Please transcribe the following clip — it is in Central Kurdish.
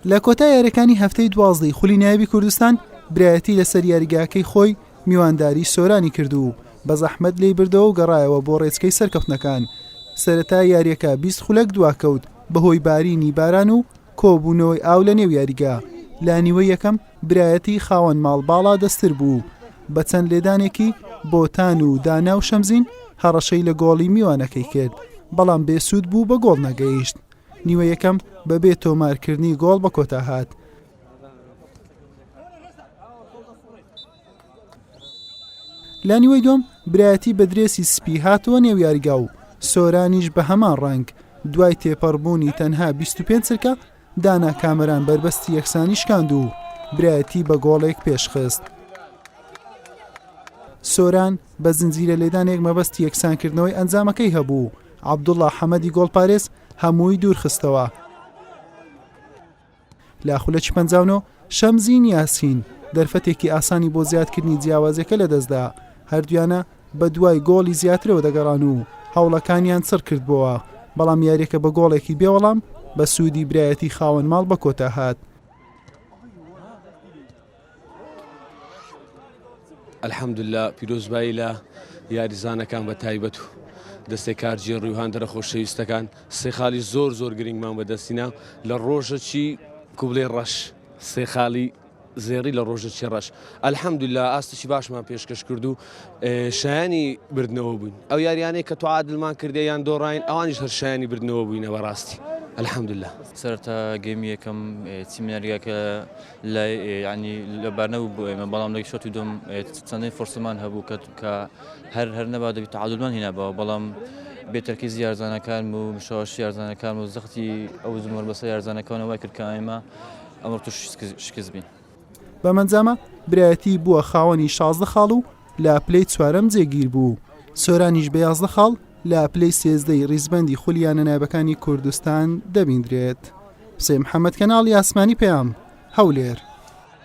لە کۆتا یاریەکانی هەفتەی 12 خولی نایابی کوردستان برایەتی لەسەر یاریگاکەی خۆی میوانداری سۆرانی کردو و بە زەحمەت لێی بردەوە و گەڕایەوە بۆ ڕێچکەی سەرکەوتنەکان. سەرەتا یاریەکە 20 خولەک دواکەوت بەهۆی بارینی باران و کۆبوونەوەی ئاو لە نێو یاریگا. لا نیوەی یەکەم برایەتی خاوەن ماڵباڵا دەستر بوو بە چەند لێدانێکی بۆتان و دانا و شەمزین هەڕەشەی لە گۆڵی میوانەکەی کرد، بەڵام بێسوود بوو بە گۆڵ نەگەیشت. نیوە یەکەم بەبێ تۆمارکردنی گۆڵ بە کۆتا هات. لا نیوەی دوم برایەتی بە درێسی سپی هاتووە نێو یاریگا و سۆرانیش بە هەمان ڕنگ. دوای تێپەڕبوونی تەنها 25 چرکە دانا کامەران بربەستی یەکسانی شکاند و برایەتی بە گۆڵێک پێشخست. سۆران بە زنجیرە لێدانێک مەبەستی یەکسانکردنەوەی ئەنجامەکەی هەبوو. عەبدوڵڵا حەمەدی گۆڵپارێز هەمووی دوورخستەوە. لا خولەکی 59 شەمزین یاسین دەرفەتێکی ئاسانی بۆ زیادکردنی جیاوازەکە لەدەستدا. هەردوویانە بە دوای گۆڵی زیاترەوە دەگەڕان و هەوڵەکانیان سڕ کردبووە، بەڵام یاریەکە بە گۆڵێکی بێوەڵام بە سوودی برایەتی خاوەن ماڵ بە کۆتا هات. الحەمدوللا پیرۆزبایی لە یاریزانەکان بە تایبەت و دەستێک کارجیێن ڕوویان دەرە خۆشەویستەکان سێ خاڵی زۆر گرنگمان بەدەستینا لە ڕۆژەکی کوبڵێ ڕەش، سێ خاڵی زێڕی لە ڕۆژەکی ڕەش. الحەمدوللا ئاستشی باشمان پێشکەش کرد و شایانی بردنەوە بووین. ئەو یاریانەی کە تو عادلمان کردیان دۆڕین ئەوانیش هەر شایانی بردنەوە بووینە بەڕاستی. الحەمدوللا سەرەتا گەیمی یەکەم تیمەریەکە ینی لەبارنەوە بوو ئێمە، بەڵام لەی شۆتی دوم چەندەی فۆرسمان هەبوو کە هەر نەبا دەبێت تعادلمان هێنابەوە، بەڵام بێتەرکیزی یارزانەکان و شەواشی یارزانەکان و زەختی ئەو زمۆر بەسە یارزانەکانەوە وای کرد کە ئێمە ئەمڕۆ تووش شکست بین. بەمەنجامە برایەتی بووە خاوەنی 16 خاڵ و لە پلەی چوارەم جێگیر بوو. سۆرانیش بە 11 خاڵ لە پلەی سێزدەی ڕیزبەندی خولیانە نایبەکانی کوردستان دەبیندرێت. حسێن محەممەد کەناڵی ئاسمانی پەیام هەولێر.